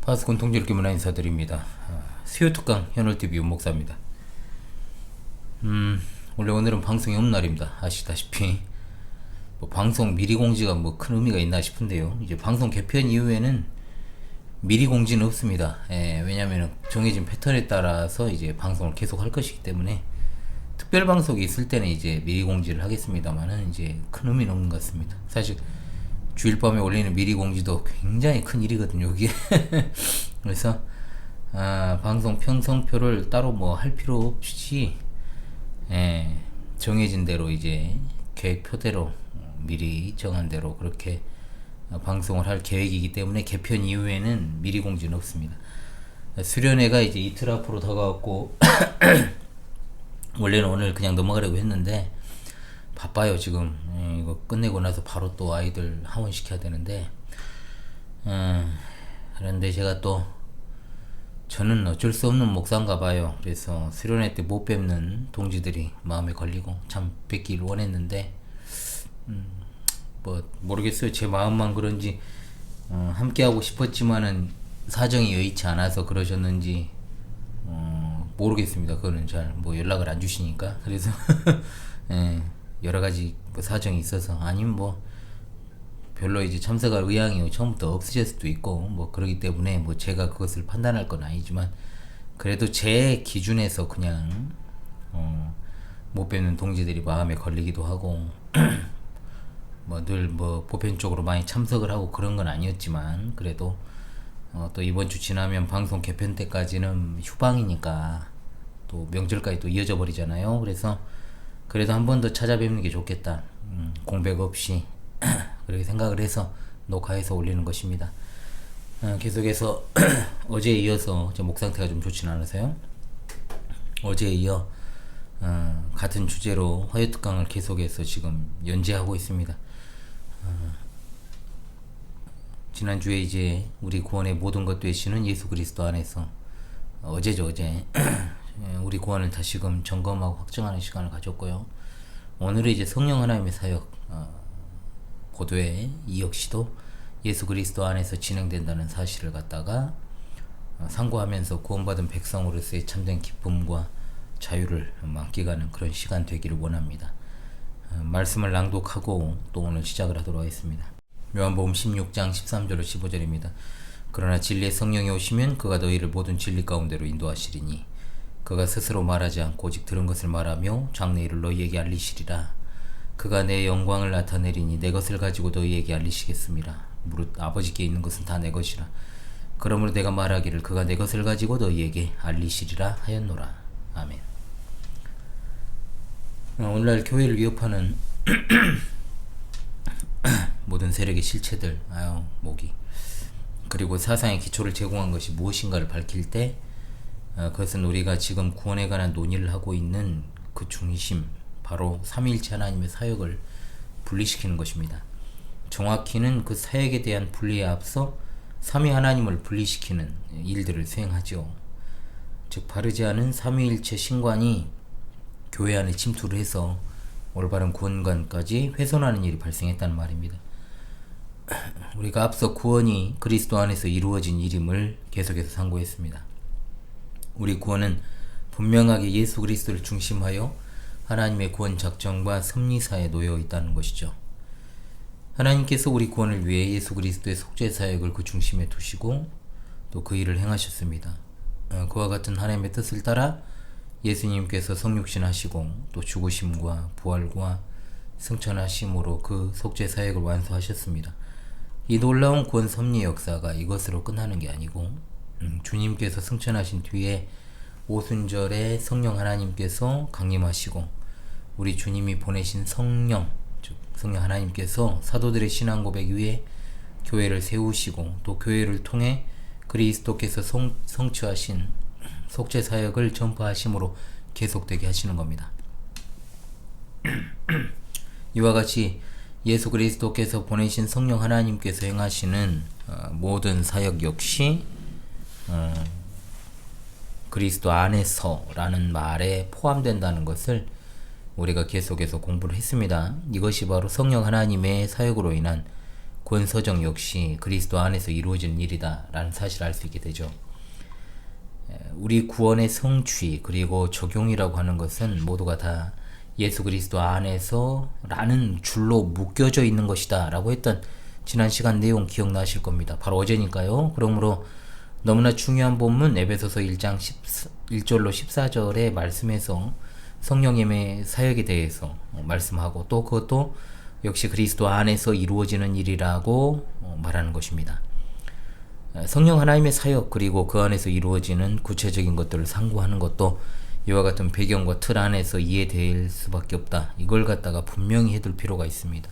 파스콘 통일교 문화 인사드립니다. 수요특강 현월TV 윤목사입니다. 원래 오늘은 방송이 없는 날입니다. 아시다시피 뭐 방송 미리 공지가 뭐 큰 의미가 있나 싶은데요. 이제 방송 개편 이후에는 미리 공지는 없습니다. 왜냐하면 정해진 패턴에 따라서 이제 방송을 계속 할 것이기 때문에 특별 방송이 있을 때는 이제 미리 공지를 하겠습니다만은 이제 큰 의미는 없는 것 같습니다. 사실 주일 밤에 올리는 미리 공지도 굉장히 큰 일이거든요, 이게. 그래서 방송 편성표를 따로 뭐 할 필요 없이 정해진 대로 이제 계획표대로 미리 정한 대로 그렇게 방송을 할 계획이기 때문에 개편 이후에는 미리 공지는 없습니다. 수련회가 이제 이틀 앞으로 다가왔고 원래는 오늘 그냥 넘어가려고 했는데 바빠요 지금. 이거 끝내고 나서 바로 또 아이들 하원시켜야 되는데 그런데 제가 또 저는 어쩔 수 없는 목사인가 봐요. 그래서 수련회 때 못 뵙는 동지들이 마음에 걸리고 참 뵙기를 원했는데 뭐 모르겠어요. 제 마음만 그런지 함께 하고 싶었지만은 사정이 여의치 않아서 그러셨는지 모르겠습니다. 그거는 잘 뭐 연락을 안 주시니까. 그래서 여러 가지 뭐 사정이 있어서 아니면 뭐 별로 이제 참석할 의향이 처음부터 없으실 수도 있고 뭐 그러기 때문에 뭐 제가 그것을 판단할 건 아니지만 그래도 제 기준에서 그냥 못 뵙는 동지들이 마음에 걸리기도 하고 뭐 늘 뭐 보편적으로 많이 참석을 하고 그런 건 아니었지만 그래도 또 이번 주 지나면 방송 개편 때까지는 휴방이니까 또 명절까지 또 이어져 버리잖아요. 그래서 그래도 한 번 더 찾아뵙는 게 좋겠다. 공백 없이 그렇게 생각을 해서 녹화해서 올리는 것입니다. 계속해서 어제에 이어서 제 목 상태가 좀 좋진 않으세요? 어제에 이어 같은 주제로 화요특강을 계속해서 지금 연재하고 있습니다. 지난주에 이제 우리 구원의 모든 것 되시는 예수 그리스도 안에서 어제죠, 어제 우리 구원을 다시금 점검하고 확정하는 시간을 가졌고요. 오늘은 이제 성령 하나님의 사역 고도의 이 역시도 예수 그리스도 안에서 진행된다는 사실을 갖다가 상고하면서 구원받은 백성으로서의 참된 기쁨과 자유를 만끽하는 그런 시간 되기를 원합니다. 말씀을 낭독하고 또 오늘 시작을 하도록 하겠습니다. 요한복음 16장 13절로 15절입니다. 그러나 진리의 성령이 오시면 그가 너희를 모든 진리 가운데로 인도하시리니 그가 스스로 말하지 않고 오직 들은 것을 말하며 장래 일을 너희에게 알리시리라. 그가 내 영광을 나타내리니 내 것을 가지고 너희에게 알리시겠습니다. 무릇 아버지께 있는 것은 다 내 것이라. 그러므로 내가 말하기를 그가 내 것을 가지고 너희에게 알리시리라 하였노라. 아멘. 오늘날 교회를 위협하는 모든 세력의 실체들, 목이 그리고 사상의 기초를 제공한 것이 무엇인가를 밝힐 때 그것은 우리가 지금 구원에 관한 논의를 하고 있는 그 중심, 바로 삼위일체 하나님의 사역을 분리시키는 것입니다. 정확히는 그 사역에 대한 분리에 앞서 삼위 하나님을 분리시키는 일들을 수행하죠. 즉 바르지 않은 삼위일체 신관이 교회 안에 침투를 해서 올바른 구원관까지 훼손하는 일이 발생했다는 말입니다. 우리가 앞서 구원이 그리스도 안에서 이루어진 일임을 계속해서 상고했습니다. 우리 구원은 분명하게 예수 그리스도를 중심하여 하나님의 구원 작정과 섭리사에 놓여 있다는 것이죠. 하나님께서 우리 구원을 위해 예수 그리스도의 속죄 사역을 그 중심에 두시고 또 그 일을 행하셨습니다. 그와 같은 하나님의 뜻을 따라 예수님께서 성육신 하시고 또 죽으심과 부활과 승천하심으로 그 속죄 사역을 완수하셨습니다. 이 놀라운 구원 섭리의 역사가 이것으로 끝나는 게 아니고 주님께서 승천하신 뒤에 오순절에 성령 하나님께서 강림하시고 우리 주님이 보내신 성령, 즉 성령 하나님께서 사도들의 신앙 고백 위에 교회를 세우시고 또 교회를 통해 그리스도께서 성취하신 속죄 사역을 전파하심으로 계속되게 하시는 겁니다. 이와 같이 예수 그리스도께서 보내신 성령 하나님께서 행하시는 모든 사역 역시 그리스도 안에서라는 말에 포함된다는 것을 우리가 계속해서 공부를 했습니다. 이것이 바로 성령 하나님의 사역으로 인한 구원서정 역시 그리스도 안에서 이루어진 일이다 라는 사실을 알 수 있게 되죠. 우리 구원의 성취 그리고 적용이라고 하는 것은 모두가 다 예수 그리스도 안에서 라는 줄로 묶여져 있는 것이다 라고 했던 지난 시간 내용 기억나실 겁니다. 바로 어제니까요. 그러므로 너무나 중요한 본문 에베소서 1장 1절로 14절의 말씀에서 성령님의 사역에 대해서 말씀하고 또 그것도 역시 그리스도 안에서 이루어지는 일이라고 말하는 것입니다. 성령 하나님의 사역 그리고 그 안에서 이루어지는 구체적인 것들을 상고하는 것도 이와 같은 배경과 틀 안에서 이해될 수밖에 없다. 이걸 갖다가 분명히 해둘 필요가 있습니다.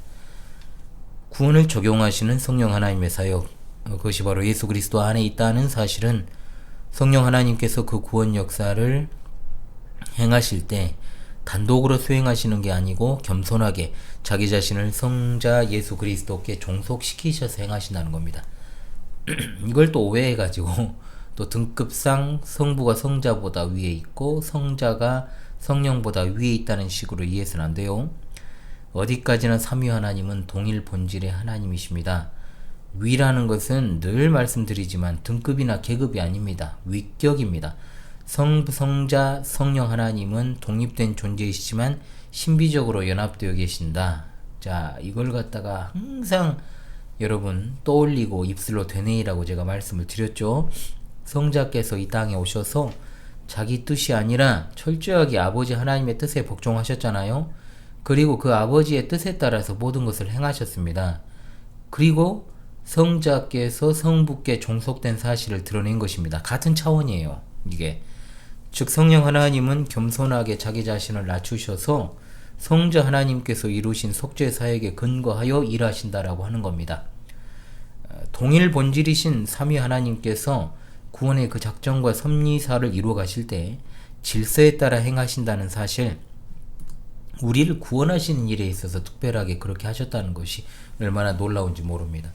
구원을 적용하시는 성령 하나님의 사역, 그것이 바로 예수 그리스도 안에 있다는 사실은 성령 하나님께서 그 구원 역사를 행하실 때 단독으로 수행하시는 게 아니고 겸손하게 자기 자신을 성자 예수 그리스도께 종속시키셔서 행하신다는 겁니다. 이걸 또 오해해가지고 또 등급상 성부가 성자보다 위에 있고 성자가 성령보다 위에 있다는 식으로 이해해서는 안 돼요. 어디까지나 삼위 하나님은 동일 본질의 하나님이십니다. 위라는 것은 늘 말씀드리지만 등급이나 계급이 아닙니다. 위격입니다. 성부, 성자, 성령 하나님은 독립된 존재이시지만 신비적으로 연합되어 계신다. 자, 이걸 갖다가 항상 여러분 떠올리고 입술로 되뇌이라고 제가 말씀을 드렸죠. 성자께서 이 땅에 오셔서 자기 뜻이 아니라 철저하게 아버지 하나님의 뜻에 복종하셨잖아요. 그리고 그 아버지의 뜻에 따라서 모든 것을 행하셨습니다. 그리고 성자께서 성부께 종속된 사실을 드러낸 것입니다. 같은 차원이에요. 이게 즉 성령 하나님은 겸손하게 자기 자신을 낮추셔서 성자 하나님께서 이루신 속죄 사역에 근거하여 일하신다라고 하는 겁니다. 동일 본질이신 삼위 하나님께서 구원의 그 작정과 섭리사를 이루어 가실 때 질서에 따라 행하신다는 사실, 우리를 구원하시는 일에 있어서 특별하게 그렇게 하셨다는 것이 얼마나 놀라운지 모릅니다.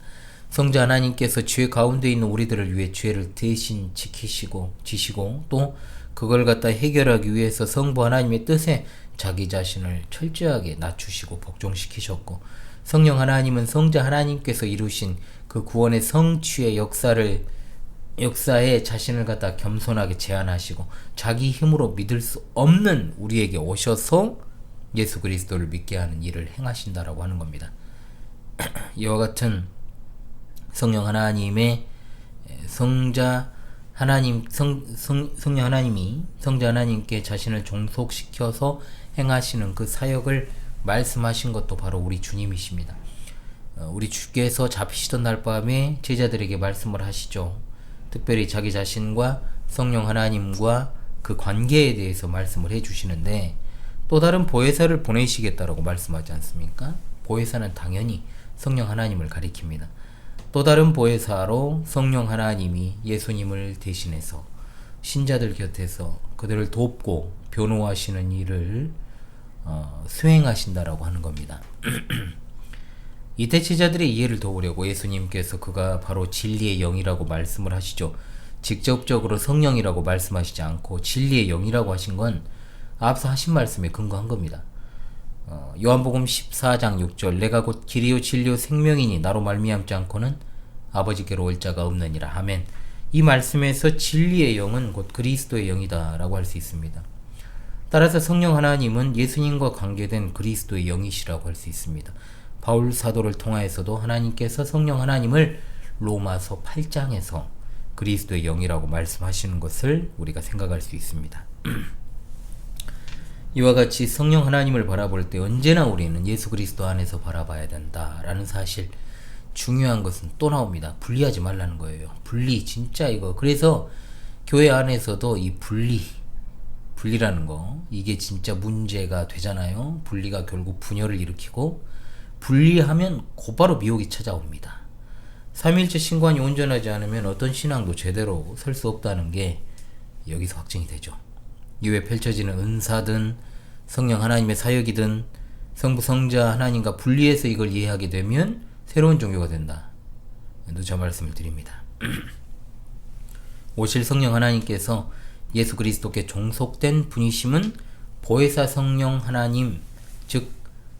성자 하나님께서 죄 가운데 있는 우리들을 위해 죄를 대신 지키시고 지시고 또 그걸 갖다 해결하기 위해서 성부 하나님의 뜻에 자기 자신을 철저하게 낮추시고 복종시키셨고, 성령 하나님은 성자 하나님께서 이루신 그 구원의 성취의 역사에 자신을 갖다 겸손하게 제한하시고 자기 힘으로 믿을 수 없는 우리에게 오셔서 예수 그리스도를 믿게 하는 일을 행하신다라고 하는 겁니다. 이와 같은 성령 하나님의 성자 하나님 성령 하나님이 성자 하나님께 자신을 종속시켜서 행하시는 그 사역을 말씀하신 것도 바로 우리 주님이십니다. 우리 주께서 잡히시던 날 밤에 제자들에게 말씀을 하시죠. 특별히 자기 자신과 성령 하나님과 그 관계에 대해서 말씀을 해주시는데, 또 다른 보혜사를 보내시겠다라고 말씀하지 않습니까? 보혜사는 당연히 성령 하나님을 가리킵니다. 또 다른 보혜사로 성령 하나님이 예수님을 대신해서 신자들 곁에서 그들을 돕고 변호하시는 일을 수행하신다라고 하는 겁니다. 이때 제자들의 이해를 도우려고 예수님께서 그가 바로 진리의 영이라고 말씀을 하시죠. 직접적으로 성령이라고 말씀하시지 않고 진리의 영이라고 하신 건 앞서 하신 말씀에 근거한 겁니다. 요한복음 14장 6절 내가 곧 길이요 진리요 생명이니 나로 말미암지 않고는 아버지께로 올 자가 없느니라. 아멘. 이 말씀에서 진리의 영은 곧 그리스도의 영이다 라고 할 수 있습니다. 따라서 성령 하나님은 예수님과 관계된 그리스도의 영이시라고 할 수 있습니다. 바울 사도를 통하여서도 하나님께서 성령 하나님을 로마서 8장에서 그리스도의 영이라고 말씀하시는 것을 우리가 생각할 수 있습니다. 이와 같이 성령 하나님을 바라볼 때 언제나 우리는 예수 그리스도 안에서 바라봐야 된다라는 사실, 중요한 것은 또 나옵니다. 분리하지 말라는 거예요. 분리, 진짜 이거. 그래서 교회 안에서도 이 분리라는 거, 이게 진짜 문제가 되잖아요. 분리가 결국 분열을 일으키고, 분리하면 곧바로 미혹이 찾아옵니다. 삼일째 신관이 온전하지 않으면 어떤 신앙도 제대로 설 수 없다는 게 여기서 확증이 되죠. 이후에 펼쳐지는 은사든 성령 하나님의 사역이든 성부 성자 하나님과 분리해서 이걸 이해하게 되면 새로운 종교가 된다. 누차 말씀을 드립니다. 오실 성령 하나님께서 예수 그리스도께 종속된 분이심은 보혜사 성령 하나님, 즉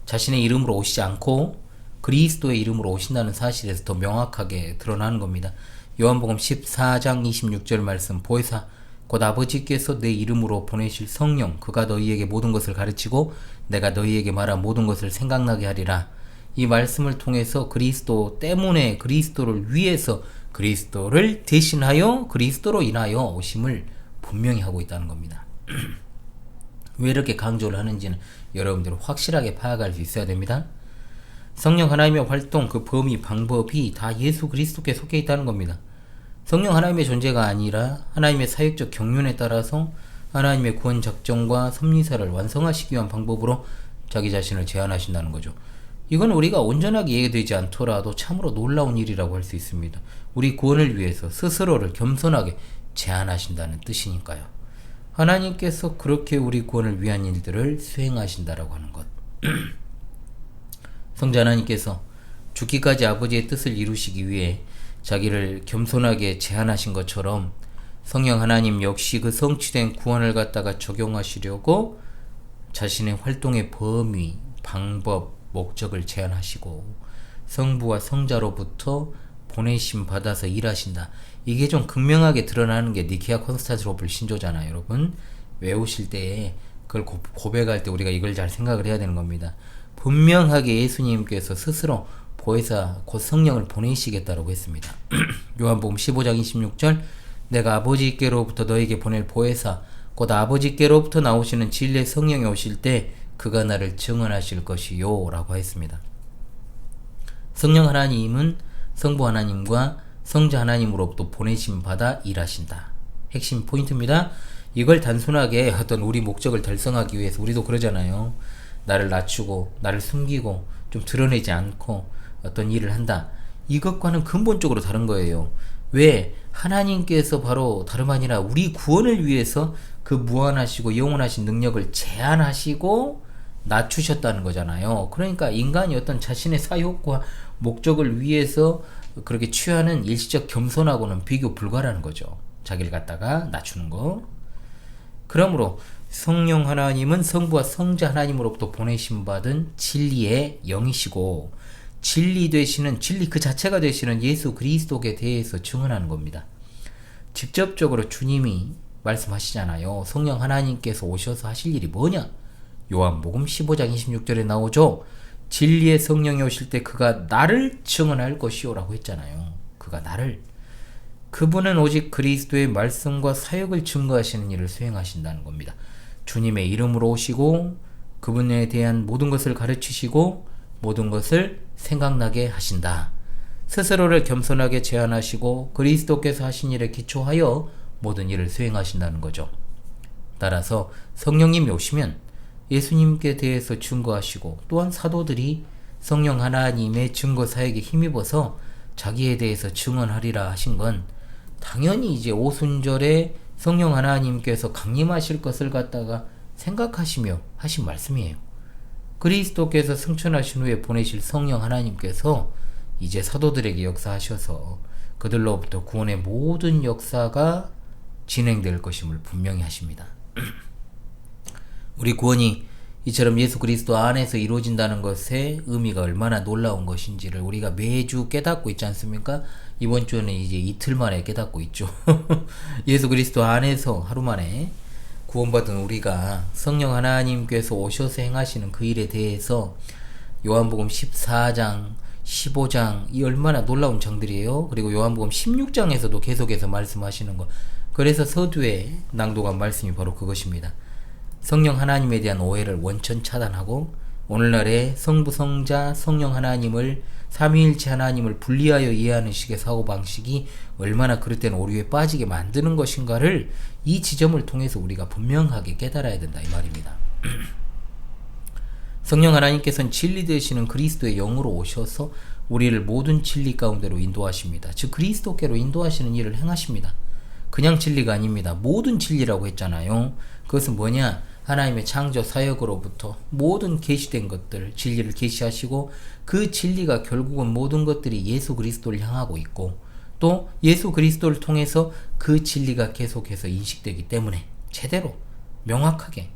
자신의 이름으로 오시지 않고 그리스도의 이름으로 오신다는 사실에서 더 명확하게 드러나는 겁니다. 요한복음 14장 26절 말씀, 보혜사 곧 아버지께서 내 이름으로 보내실 성령 그가 너희에게 모든 것을 가르치고 내가 너희에게 말한 모든 것을 생각나게 하리라. 이 말씀을 통해서 그리스도 때문에, 그리스도를 위해서, 그리스도를 대신하여, 그리스도로 인하여 오심을 분명히 하고 있다는 겁니다. 왜 이렇게 강조를 하는지는 여러분들은 확실하게 파악할 수 있어야 됩니다. 성령 하나님의 활동, 그 범위, 방법이 다 예수 그리스도께 속해 있다는 겁니다. 성령 하나님의 존재가 아니라 하나님의 사역적 경륜에 따라서 하나님의 구원 작정과 섭리사를 완성하시기 위한 방법으로 자기 자신을 제한하신다는 거죠. 이건 우리가 온전하게 이해되지 않더라도 참으로 놀라운 일이라고 할 수 있습니다. 우리 구원을 위해서 스스로를 겸손하게 제한하신다는 뜻이니까요. 하나님께서 그렇게 우리 구원을 위한 일들을 수행하신다라고 하는 것. 성자 하나님께서 죽기까지 아버지의 뜻을 이루시기 위해 자기를 겸손하게 제한하신 것처럼 성령 하나님 역시 그 성취된 구원을 갖다가 적용하시려고 자신의 활동의 범위, 방법, 목적을 제한하시고 성부와 성자로부터 보내심 받아서 일하신다. 이게 좀 극명하게 드러나는 게 니케아 콘스탄티노플 신조잖아요. 여러분 외우실 때 그걸 고백할 때 우리가 이걸 잘 생각을 해야 되는 겁니다. 분명하게 예수님께서 스스로 보혜사 곧 성령을 보내시겠다라고 했습니다. 요한복음 15장 26절 내가 아버지께로부터 너에게 보낼 보혜사 곧 아버지께로부터 나오시는 진리의 성령이 오실 때 그가 나를 증언하실 것이요 라고 했습니다. 성령 하나님은 성부 하나님과 성자 하나님으로부터 보내심 받아 일하신다. 핵심 포인트입니다. 이걸 단순하게 어떤 우리 목적을 달성하기 위해서 우리도 그러잖아요. 나를 낮추고 나를 숨기고 좀 드러내지 않고 어떤 일을 한다. 이것과는 근본적으로 다른 거예요. 왜? 하나님께서 바로 다름 아니라 우리 구원을 위해서 그 무한하시고 영원하신 능력을 제한하시고 낮추셨다는 거잖아요. 그러니까 인간이 어떤 자신의 사욕과 목적을 위해서 그렇게 취하는 일시적 겸손하고는 비교 불가라는 거죠. 자기를 갖다가 낮추는 거. 그러므로 성령 하나님은 성부와 성자 하나님으로부터 보내심 받은 진리의 영이시고 진리 되시는, 진리 그 자체가 되시는 예수 그리스도에 대해서 증언하는 겁니다. 직접적으로 주님이 말씀하시잖아요. 성령 하나님께서 오셔서 하실 일이 뭐냐? 요한복음 15장 26절에 나오죠. 진리의 성령이 오실 때 그가 나를 증언할 것이요 라고 했잖아요. 그가 나를. 그분은 오직 그리스도의 말씀과 사역을 증거하시는 일을 수행하신다는 겁니다. 주님의 이름으로 오시고 그분에 대한 모든 것을 가르치시고 모든 것을 생각나게 하신다. 스스로를 겸손하게 제한하시고 그리스도께서 하신 일에 기초하여 모든 일을 수행하신다는 거죠. 따라서 성령님이 오시면 예수님께 대해서 증거하시고 또한 사도들이 성령 하나님의 증거 사역에 힘입어서 자기에 대해서 증언하리라 하신 건 당연히 이제 오순절에 성령 하나님께서 강림하실 것을 갖다가 생각하시며 하신 말씀이에요. 그리스도께서 승천하신 후에 보내실 성령 하나님께서 이제 사도들에게 역사하셔서 그들로부터 구원의 모든 역사가 진행될 것임을 분명히 하십니다. 우리 구원이 이처럼 예수 그리스도 안에서 이루어진다는 것의 의미가 얼마나 놀라운 것인지를 우리가 매주 깨닫고 있지 않습니까? 이번 주에는 이제 이틀 만에 깨닫고 있죠. 예수 그리스도 안에서 하루 만에 구원받은 우리가 성령 하나님께서 오셔서 행하시는 그 일에 대해서 요한복음 14장, 15장 이 얼마나 놀라운 장들이에요. 그리고 요한복음 16장에서도 계속해서 말씀하시는 것. 그래서 서두에 낭독한 말씀이 바로 그것입니다. 성령 하나님에 대한 오해를 원천 차단하고 오늘날의 성부, 성자, 성령 하나님을 삼위일체 하나님을 분리하여 이해하는 식의 사고방식이 얼마나 그릇된 오류에 빠지게 만드는 것인가를 이 지점을 통해서 우리가 분명하게 깨달아야 된다 이 말입니다. 성령 하나님께서는 진리 되시는 그리스도의 영으로 오셔서 우리를 모든 진리 가운데로 인도하십니다. 즉 그리스도께로 인도하시는 일을 행하십니다. 그냥 진리가 아닙니다. 모든 진리라고 했잖아요. 그것은 뭐냐? 하나님의 창조 사역으로부터 모든 계시된 것들 진리를 계시하시고 그 진리가 결국은 모든 것들이 예수 그리스도를 향하고 있고 또 예수 그리스도를 통해서 그 진리가 계속해서 인식되기 때문에 제대로 명확하게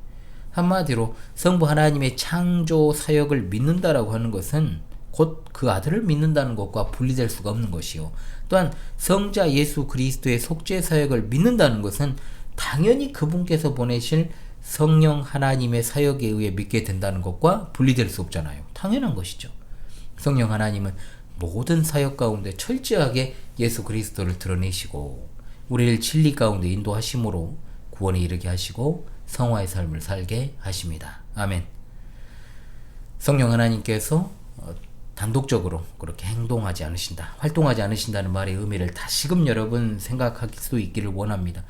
한마디로 성부 하나님의 창조 사역을 믿는다라고 하는 것은 곧 그 아들을 믿는다는 것과 분리될 수가 없는 것이요. 또한 성자 예수 그리스도의 속죄 사역을 믿는다는 것은 당연히 그분께서 보내실 성령 하나님의 사역에 의해 믿게 된다는 것과 분리될 수 없잖아요. 당연한 것이죠. 성령 하나님은 모든 사역 가운데 철저하게 예수 그리스도를 드러내시고 우리를 진리 가운데 인도하심으로 구원에 이르게 하시고 성화의 삶을 살게 하십니다. 아멘. 성령 하나님께서 단독적으로 그렇게 행동하지 않으신다, 활동하지 않으신다는 말의 의미를 다시금 여러분 생각할 수 있기를 원합니다.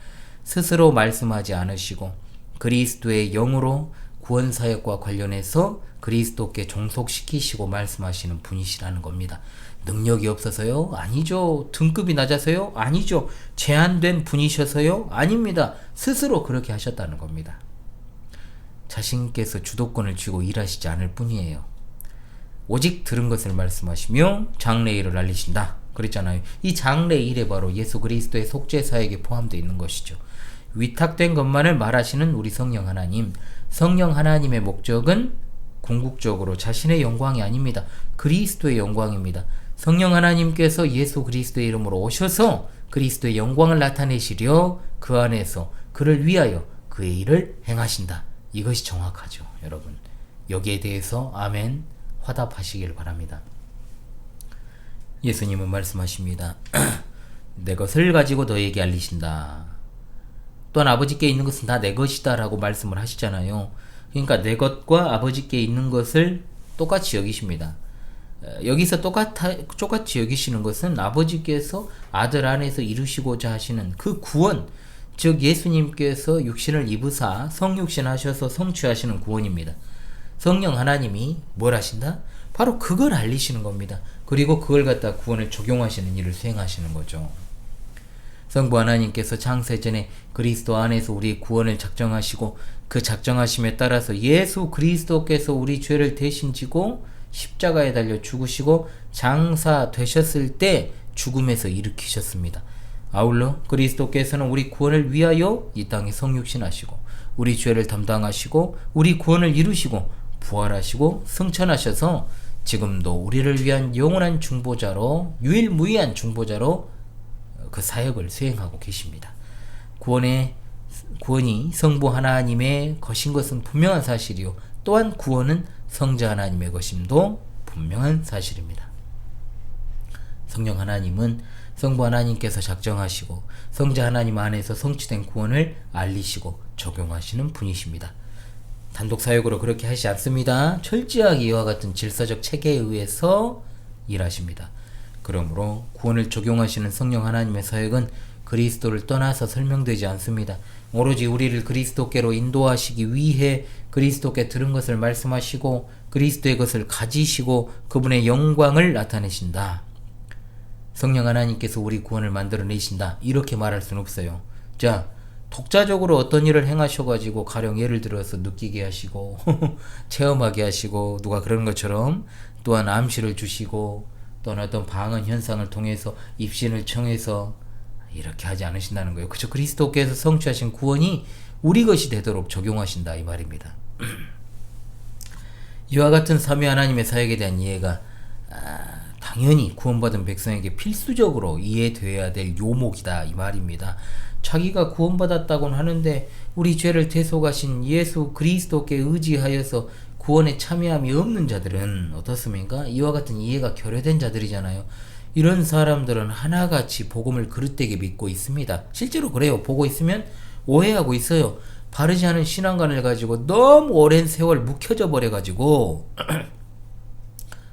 스스로 말씀하지 않으시고 그리스도의 영으로 구원사역과 관련해서 그리스도께 종속시키시고 말씀하시는 분이시라는 겁니다. 능력이 없어서요? 아니죠. 등급이 낮아서요? 아니죠. 제한된 분이셔서요? 아닙니다. 스스로 그렇게 하셨다는 겁니다. 자신께서 주도권을 쥐고 일하시지 않을 뿐이에요. 오직 들은 것을 말씀하시며 장래일을 알리신다 그랬잖아요. 이 장래일에 바로 예수 그리스도의 속죄 사역이 포함되어 있는 것이죠. 위탁된 것만을 말하시는 우리 성령 하나님, 성령 하나님의 목적은 궁극적으로 자신의 영광이 아닙니다. 그리스도의 영광입니다. 성령 하나님께서 예수 그리스도의 이름으로 오셔서 그리스도의 영광을 나타내시려 그 안에서 그를 위하여 그의 일을 행하신다. 이것이 정확하죠, 여러분. 여기에 대해서 아멘 화답하시길 바랍니다. 예수님은 말씀하십니다. 내 것을 가지고 너에게 알리신다. 또한 아버지께 있는 것은 다 내 것이다 라고 말씀을 하시잖아요. 그러니까 내 것과 아버지께 있는 것을 똑같이 여기십니다. 여기서 똑같이 여기시는 것은 아버지께서 아들 안에서 이루시고자 하시는 그 구원, 즉 예수님께서 육신을 입으사 성육신 하셔서 성취하시는 구원입니다. 성령 하나님이 뭘 하신다? 바로 그걸 알리시는 겁니다. 그리고 그걸 갖다 구원을 적용하시는 일을 수행하시는 거죠. 성부 하나님께서 창세전에 그리스도 안에서 우리의 구원을 작정하시고 그 작정하심에 따라서 예수 그리스도께서 우리 죄를 대신 지고 십자가에 달려 죽으시고 장사되셨을 때 죽음에서 일으키셨습니다. 아울러 그리스도께서는 우리 구원을 위하여 이 땅에 성육신하시고 우리 죄를 담당하시고 우리 구원을 이루시고 부활하시고 승천하셔서 지금도 우리를 위한 영원한 중보자로, 유일무이한 중보자로 그 사역을 수행하고 계십니다. 구원이 성부 하나님의 것인 것은 분명한 사실이요, 또한 구원은 성자 하나님의 것임도 분명한 사실입니다. 성령 하나님은 성부 하나님께서 작정하시고 성자 하나님 안에서 성취된 구원을 알리시고 적용하시는 분이십니다. 단독 사역으로 그렇게 하시지 않습니다. 철저하게 이와 같은 질서적 체계에 의해서 일하십니다. 그러므로 구원을 적용하시는 성령 하나님의 사역은 그리스도를 떠나서 설명되지 않습니다. 오로지 우리를 그리스도께로 인도하시기 위해 그리스도께 들은 것을 말씀하시고 그리스도의 것을 가지시고 그분의 영광을 나타내신다. 성령 하나님께서 우리 구원을 만들어내신다. 이렇게 말할 수는 없어요. 자, 독자적으로 어떤 일을 행하셔가지고 가령 예를 들어서 느끼게 하시고 체험하게 하시고 누가 그러는 것처럼 또한 암시를 주시고 또는 어떤 방언 현상을 통해서 입신을 청해서 이렇게 하지 않으신다는 거예요. 그죠? 그리스도께서 성취하신 구원이 우리 것이 되도록 적용하신다 이 말입니다. 이와 같은 삼위 하나님의 사역에 대한 이해가 당연히 구원받은 백성에게 필수적으로 이해되어야 될 요목이다 이 말입니다. 자기가 구원받았다고는 하는데 우리 죄를 대속하신 예수 그리스도께 의지하여서 구원에 참여함이 없는 자들은 어떻습니까? 이와 같은 이해가 결여된 자들이잖아요. 이런 사람들은 하나같이 복음을 그릇되게 믿고 있습니다. 실제로 그래요. 보고 있으면 오해하고 있어요. 바르지 않은 신앙관을 가지고 너무 오랜 세월 묵혀져 버려가지고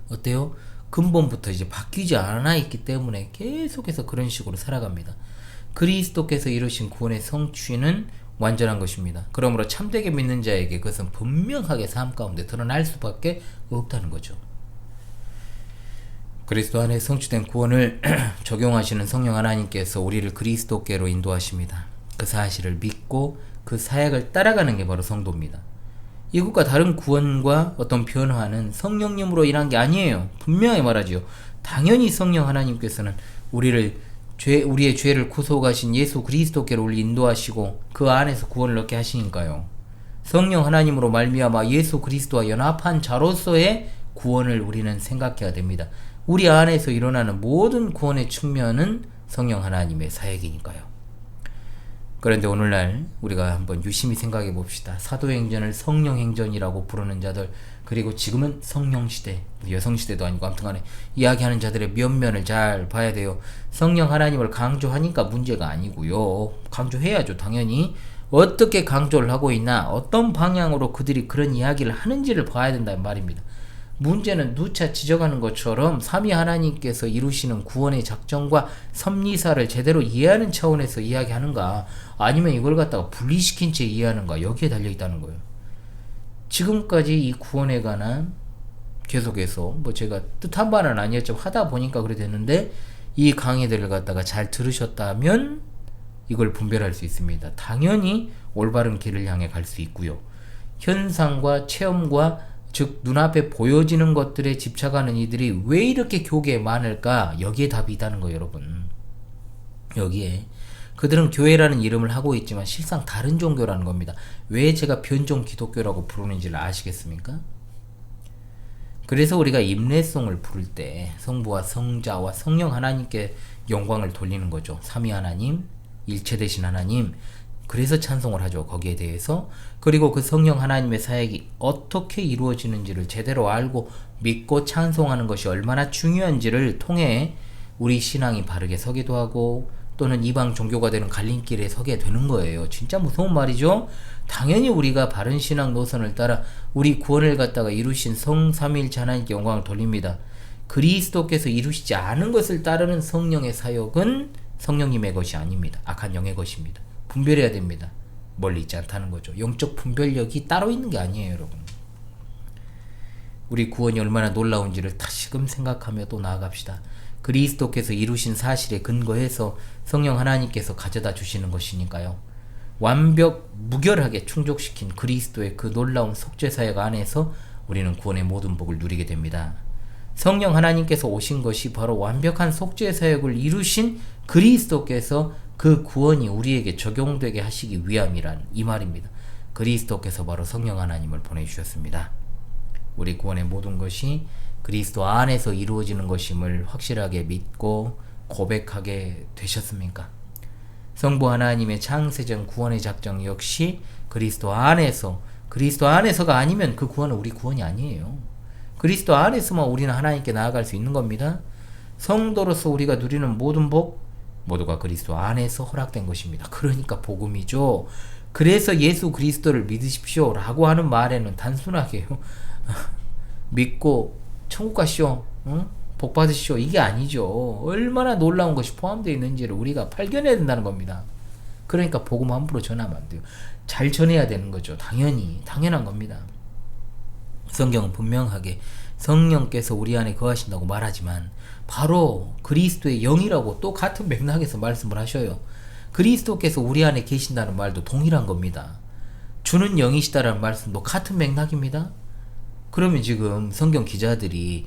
어때요? 근본부터 이제 바뀌지 않아 있기 때문에 계속해서 그런 식으로 살아갑니다. 그리스도께서 이루신 구원의 성취는 완전한 것입니다. 그러므로 참되게 믿는 자에게 그것은 분명하게 삶 가운데 드러날 수밖에 없다는 거죠. 그리스도 안에 성취된 구원을 적용하시는 성령 하나님께서 우리를 그리스도께로 인도하십니다. 그 사실을 믿고 그 사역을 따라가는 게 바로 성도입니다. 이것과 다른 구원과 어떤 변화는 성령님으로 인한 게 아니에요. 분명히 말하지요. 당연히 성령 하나님께서는 우리의 죄를 구속하신 예수 그리스도께로 인도하시고 그 안에서 구원을 얻게 하시니까요. 성령 하나님으로 말미암아 예수 그리스도와 연합한 자로서의 구원을 우리는 생각해야 됩니다. 우리 안에서 일어나는 모든 구원의 측면은 성령 하나님의 사역이니까요. 그런데 오늘날 우리가 한번 유심히 생각해 봅시다. 사도행전을 성령행전이라고 부르는 자들, 그리고 지금은 성령시대, 여성시대도 아니고 아무튼 간에 이야기하는 자들의 면면을 잘 봐야 돼요. 성령 하나님을 강조하니까 문제가 아니고요. 강조해야죠, 당연히. 어떻게 강조를 하고 있나, 어떤 방향으로 그들이 그런 이야기를 하는지를 봐야 된다는 말입니다. 문제는 누차 지적하는 것처럼 삼위 하나님께서 이루시는 구원의 작정과 섭리사를 제대로 이해하는 차원에서 이야기하는가, 아니면 이걸 갖다가 분리시킨 채 이해하는가, 여기에 달려있다는 거예요. 지금까지 이 구원에 관한 계속해서 제가 뜻한 바는 아니었지만 하다 보니까 그래 됐는데, 이 강의들을 갖다가 잘 들으셨다면 이걸 분별할 수 있습니다. 당연히 올바른 길을 향해 갈 수 있고요. 현상과 체험과 즉 눈앞에 보여지는 것들에 집착하는 이들이 왜 이렇게 교계에 많을까? 여기에 답이 있다는 거예요, 여러분. 여기에 그들은 교회라는 이름을 하고 있지만 실상 다른 종교라는 겁니다. 왜 제가 변종 기독교라고 부르는지를 아시겠습니까? 그래서 우리가 임례송을 부를 때 성부와 성자와 성령 하나님께 영광을 돌리는 거죠. 삼위 하나님, 일체 되신 하나님. 그래서 찬송을 하죠, 거기에 대해서. 그리고 그 성령 하나님의 사역이 어떻게 이루어지는지를 제대로 알고 믿고 찬송하는 것이 얼마나 중요한지를 통해 우리 신앙이 바르게 서기도 하고, 또는 이방 종교가 되는 갈림길에 서게 되는 거예요. 진짜 무서운 말이죠. 당연히 우리가 바른 신앙 노선을 따라 우리 구원을 갖다가 이루신 성삼위일체 하나님께 영광을 돌립니다. 그리스도께서 이루시지 않은 것을 따르는 성령의 사역은 성령님의 것이 아닙니다. 악한 영의 것입니다. 분별해야 됩니다. 멀리 있지 않다는 거죠. 영적 분별력이 따로 있는 게 아니에요, 여러분. 우리 구원이 얼마나 놀라운지를 다시금 생각하며 또 나아갑시다. 그리스도께서 이루신 사실에 근거해서 성령 하나님께서 가져다 주시는 것이니까요. 무결하게 충족시킨 그리스도의 그 놀라운 속죄사역 안에서 우리는 구원의 모든 복을 누리게 됩니다. 성령 하나님께서 오신 것이 바로 완벽한 속죄사역을 이루신 그리스도께서 그 구원이 우리에게 적용되게 하시기 위함이란 이 말입니다. 그리스도께서 바로 성령 하나님을 보내주셨습니다. 우리 구원의 모든 것이 그리스도 안에서 이루어지는 것임을 확실하게 믿고 고백하게 되셨습니까? 성부 하나님의 창세전 구원의 작정 역시 그리스도 안에서가 아니면 그 구원은 우리 구원이 아니에요. 그리스도 안에서만 우리는 하나님께 나아갈 수 있는 겁니다. 성도로서 우리가 누리는 모든 복 모두가 그리스도 안에서 허락된 것입니다. 그러니까 복음이죠. 그래서 예수 그리스도를 믿으십시오 라고 하는 말에는 단순하게요, 믿고 천국 가시오, 복 받으시오, 이게 아니죠. 얼마나 놀라운 것이 포함되어 있는지를 우리가 발견해야 된다는 겁니다. 그러니까 복음 함부로 전하면 안 돼요. 잘 전해야 되는 거죠. 당연한 겁니다. 성경은 분명하게 성령께서 우리 안에 거하신다고 말하지만 바로 그리스도의 영이라고 또 같은 맥락에서 말씀을 하셔요. 그리스도께서 우리 안에 계신다는 말도 동일한 겁니다. 주는 영이시다라는 말씀도 같은 맥락입니다. 그러면 지금 성경 기자들이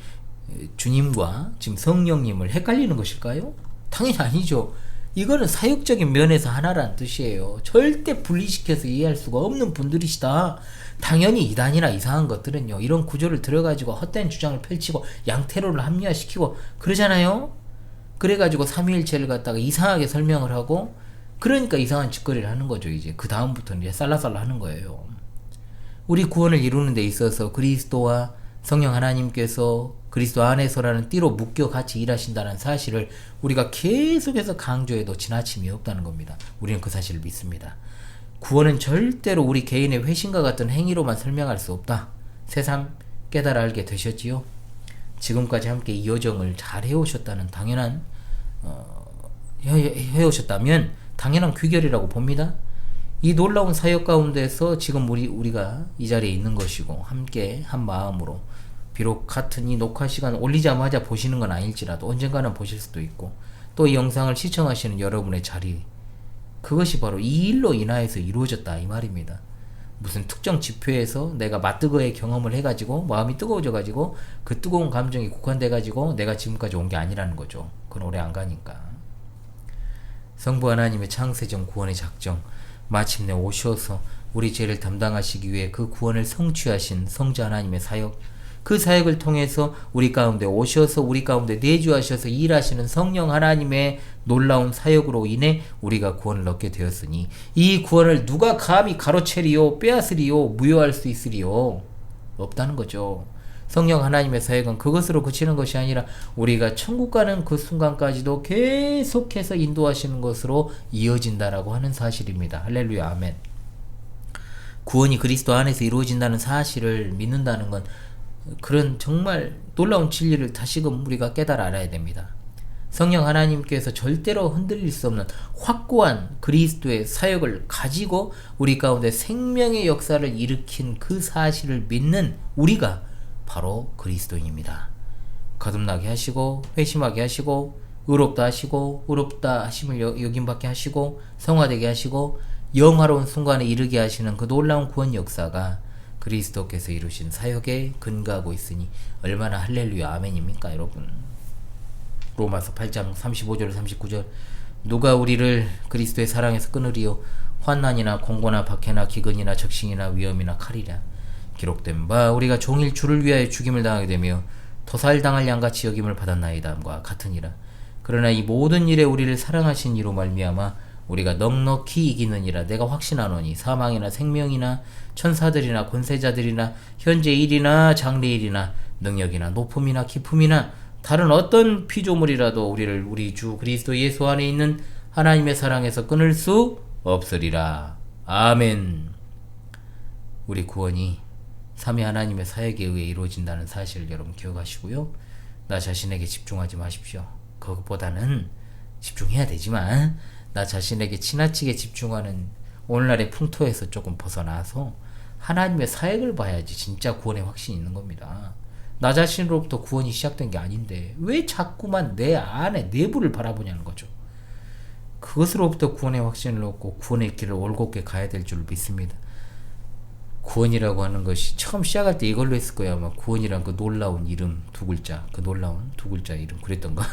주님과 지금 성령님을 헷갈리는 것일까요? 당연히 아니죠. 이거는 사역적인 면에서 하나라는 뜻이에요. 절대 분리시켜서 이해할 수가 없는 분들이시다. 당연히 이단이나 이상한 것들은요, 이런 구조를 들어가지고 헛된 주장을 펼치고 양태로를 합리화시키고 그러잖아요. 그래가지고 삼위일체를 갖다가 이상하게 설명을 하고, 그러니까 이상한 짓거리를 하는 거죠. 이제 그 다음부터는 이제 살라살라 하는 거예요. 우리 구원을 이루는 데 있어서 그리스도와 성령 하나님께서 그리스도 안에서라는 띠로 묶여 같이 일하신다는 사실을 우리가 계속해서 강조해도 지나침이 없다는 겁니다. 우리는 그 사실을 믿습니다. 구원은 절대로 우리 개인의 회심과 같은 행위로만 설명할 수 없다. 새삼 깨달아 알게 되셨지요? 지금까지 함께 이 여정을 잘 해오셨다는 해오셨다면 당연한 귀결이라고 봅니다. 이 놀라운 사역 가운데서 지금 우리가 이 자리에 있는 것이고, 함께 한 마음으로, 비록 같은 이 녹화 시간 올리자마자 보시는 건 아닐지라도 언젠가는 보실 수도 있고, 또 이 영상을 시청하시는 여러분의 자리, 그것이 바로 이 일로 인하여서 이루어졌다 이 말입니다. 무슨 특정 집회에서 내가 맞뜨거의 경험을 해가지고 마음이 뜨거워져가지고 그 뜨거운 감정이 국한돼가지고 내가 지금까지 온 게 아니라는 거죠. 그건 오래 안 가니까. 성부 하나님의 창세전 구원의 작정, 마침내 오셔서 우리 죄를 담당하시기 위해 그 구원을 성취하신 성자 하나님의 사역, 그 사역을 통해서 우리 가운데 오셔서 우리 가운데 내주하셔서 일하시는 성령 하나님의 놀라운 사역으로 인해 우리가 구원을 얻게 되었으니 이 구원을 누가 감히 가로채리요 빼앗으리요 무효할 수 있으리요? 없다는 거죠. 성령 하나님의 사역은 그것으로 그치는 것이 아니라 우리가 천국 가는 그 순간까지도 계속해서 인도하시는 것으로 이어진다라고 하는 사실입니다. 할렐루야, 아멘. 구원이 그리스도 안에서 이루어진다는 사실을 믿는다는 건 그런 정말 놀라운 진리를 다시금 우리가 깨달아 알아야 됩니다. 성령 하나님께서 절대로 흔들릴 수 없는 확고한 그리스도의 사역을 가지고 우리 가운데 생명의 역사를 일으킨 그 사실을 믿는 우리가 바로 그리스도인입니다. 거듭나게 하시고 회심하게 하시고 의롭다 하시고 의롭다 하심을 여김받게 하시고 성화되게 하시고 영화로운 순간에 이르게 하시는 그 놀라운 구원 역사가 그리스도께서 이루신 사역에 근거하고 있으니 얼마나 할렐루야 아멘입니까 여러분. 로마서 8장 35절 39절 누가 우리를 그리스도의 사랑에서 끊으리요 환난이나 공고나 박해나 기근이나 적신이나 위험이나 칼이라 기록된 바 우리가 종일 주를 위하여 죽임을 당하게 되며 토살당할 양같이 여김을 받았나이다과 같으니라. 그러나 이 모든 일에 우리를 사랑하신 이로 말미암아 우리가 넉넉히 이기느니라. 내가 확신하노니 사망이나 생명이나 천사들이나 권세자들이나 현재 일이나 장래일이나 능력이나 높음이나 깊음이나 다른 어떤 피조물이라도 우리를 우리 주 그리스도 예수 안에 있는 하나님의 사랑에서 끊을 수 없으리라. 아멘. 우리 구원이 삼위 하나님의 사역에 의해 이루어진다는 사실을 여러분 기억하시고요. 나 자신에게 집중하지 마십시오. 그것보다는 집중해야 되지만 나 자신에게 지나치게 집중하는 오늘날의 풍토에서 조금 벗어나서 하나님의 사역을 봐야지 진짜 구원의 확신이 있는 겁니다. 나 자신으로부터 구원이 시작된 게 아닌데 왜 자꾸만 내 안에 내부를 바라보냐는 거죠. 그것으로부터 구원의 확신을 얻고 구원의 길을 올곧게 가야 될 줄 믿습니다. 구원이라고 하는 것이 처음 시작할 때 이걸로 했을 거야. 아마 구원이란 그 놀라운 이름 두 글자, 그 놀라운 두 글자 이름 그랬던가?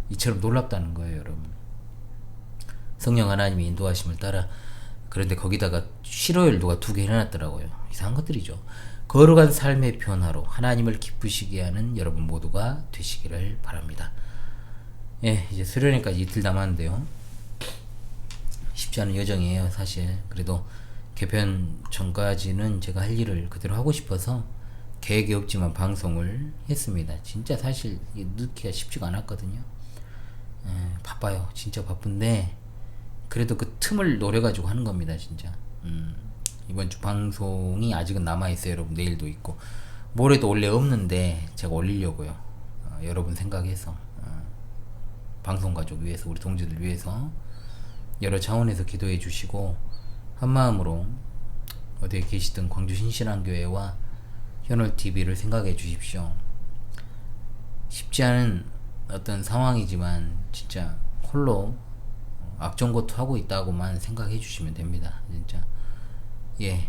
이처럼 놀랍다는 거예요, 여러분. 성령 하나님의 인도하심을 따라. 그런데 거기다가 실어열 누가 두 개 해놨더라고요. 이상한 것들이죠. 거룩한 삶의 변화로 하나님을 기쁘시게 하는 여러분 모두가 되시기를 바랍니다. 예, 이제 수련회까지 이틀 남았는데요. 쉽지 않은 여정이에요, 사실. 그래도 개편 전까지는 제가 할 일을 그대로 하고 싶어서 계획이 없지만 방송을 했습니다. 진짜 사실 넣기가 쉽지가 않았거든요. 바빠요. 진짜 바쁜데 그래도 그 틈을 노려가지고 하는 겁니다. 진짜. 이번 주 방송이 아직은 남아있어요. 여러분 내일도 있고 모레도 원래 없는데 제가 올리려고요. 여러분 생각해서 방송가족 위해서 우리 동지들 위해서 여러 차원에서 기도해 주시고 한마음으로 어디에 계시든 광주 신실한교회와 현월TV를 생각해 주십시오. 쉽지 않은 어떤 상황이지만 진짜 홀로 악정고투하고 있다고만 생각해 주시면 됩니다. 진짜. 예,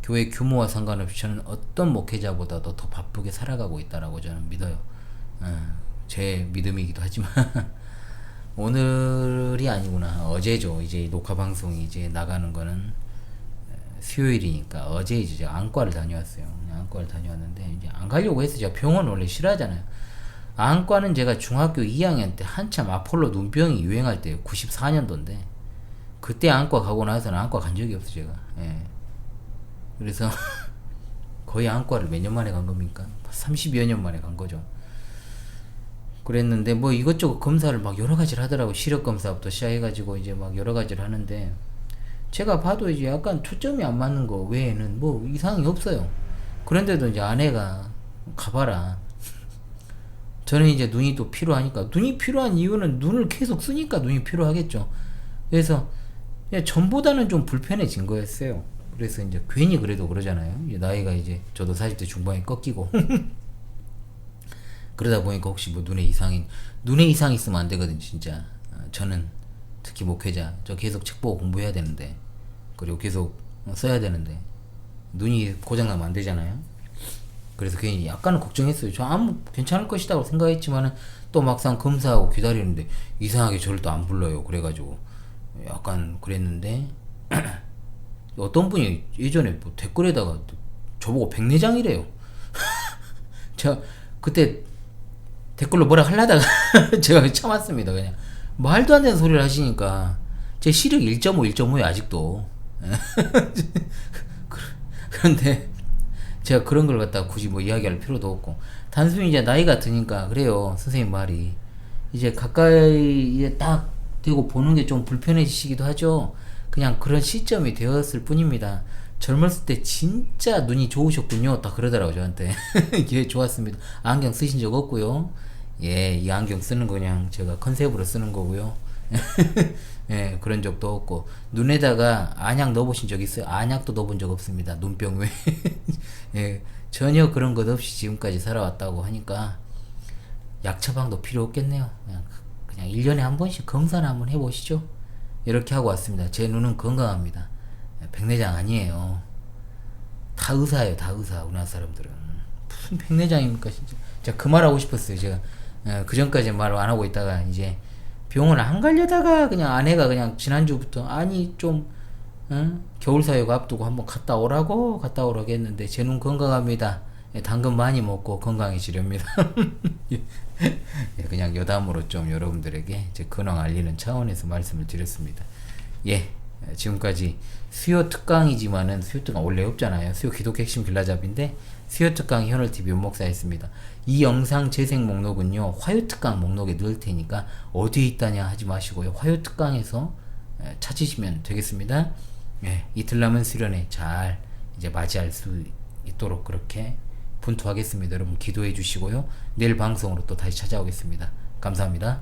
교회 규모와 상관없이 저는 어떤 목회자보다도 더 바쁘게 살아가고 있다라고 저는 믿어요. 제 믿음이기도 하지만 오늘이 아니구나. 어제죠. 이제 녹화 방송이 이제 나가는 거는 수요일이니까 어제 이제 제가 안과를 다녀왔어요. 안과를 다녀왔는데 이제 안 가려고 했어요. 제가 병원 원래 싫어하잖아요. 안과는 제가 중학교 2학년 때 한참 아폴로 눈병이 유행할 때 94년도인데 그때 안과 가고 나서는 안과 간 적이 없어요. 제가. 예. 그래서 거의 안과를 몇 년 만에 간 겁니까? 30여 년 만에 간 거죠. 그랬는데 뭐 이것저것 검사를 막 여러 가지를 하더라고. 시력 검사부터 시작해가지고 이제 막 여러 가지를 하는데 제가 봐도 이제 약간 초점이 안 맞는 거 외에는 뭐 이상이 없어요. 그런데도 이제 아내가 가봐라. 저는 이제 눈이 또 필요하니까 눈이 필요한 이유는 눈을 계속 쓰니까 눈이 필요하겠죠. 그래서 그냥 전보다는 좀 불편해진 거였어요. 그래서 이제 괜히 그래도 그러잖아요. 이제 나이가 이제 저도 40대 중반에 꺾이고 그러다 보니까 혹시 뭐 눈에 이상 있으면 안 되거든 진짜. 저는 특히 목회자 저 계속 책 보고 공부해야 되는데 그리고 계속 써야 되는데 눈이 고장나면 안 되잖아요. 그래서 괜히 약간은 걱정했어요. 저 아무 괜찮을 것이라고 생각했지만은 또 막상 검사하고 기다리는데 이상하게 저를 또 안 불러요. 그래가지고 약간 그랬는데 어떤 분이 예전에 뭐 댓글에다가 저보고 백내장이래요. 저 그때 댓글로 뭐라 하려다가 제가 참았습니다. 그냥 말도 안 되는 소리를 하시니까 제 시력 1.5, 1.5에 아직도. 그런데 제가 그런 걸 갖다가 굳이 뭐 이야기할 필요도 없고, 단순히 이제 나이가 드니까 그래요. 선생님 말이 이제 가까이 이제 딱 되고 보는 게 좀 불편해지시기도 하죠. 그냥 그런 시점이 되었을 뿐입니다. 젊었을 때 진짜 눈이 좋으셨군요. 딱 그러더라고 저한테. 예, 좋았습니다. 안경 쓰신 적 없고요. 예, 이 안경 쓰는 거 그냥 제가 컨셉으로 쓰는 거고요. 예, 그런 적도 없고, 눈에다가 안약 넣어보신 적 있어요? 안약도 넣어본 적 없습니다. 눈병 외에. 예, 전혀 그런 것 없이 지금까지 살아왔다고 하니까 약 처방도 필요 없겠네요. 그냥 1년에 한 번씩 검사를 한번 해보시죠. 이렇게 하고 왔습니다. 제 눈은 건강합니다. 백내장 아니에요. 다 의사예요. 다 의사. 우리나라 사람들은 무슨 백내장입니까 진짜. 제가 그 말 하고 싶었어요. 제가 그 전까지 말 안 하고 있다가 이제 병원 안 가려다가 그냥 아내가 그냥 지난주부터 아니 좀 겨울 사육 앞두고 한번 갔다 오라고 했는데 제 눈 건강합니다. 예, 당근 많이 먹고 건강해지렵니다. 예, 그냥 여담으로 좀 여러분들에게 제 근황 알리는 차원에서 말씀을 드렸습니다. 예, 지금까지 수요 특강이지만은 수요 특강 원래 없잖아요. 수요 기독교 핵심 길라잡인데 수요 특강 현월TV 윤목사였습니다. 이 영상 재생 목록은요 화요 특강 목록에 넣을 테니까 어디에 있다냐 하지 마시고요, 화요 특강에서 찾으시면 되겠습니다. 예, 이틀 남은 수련회 잘 이제 맞이할 수 있도록 그렇게 분투하겠습니다. 여러분 기도해 주시고요. 내일 방송으로 또 다시 찾아오겠습니다. 감사합니다.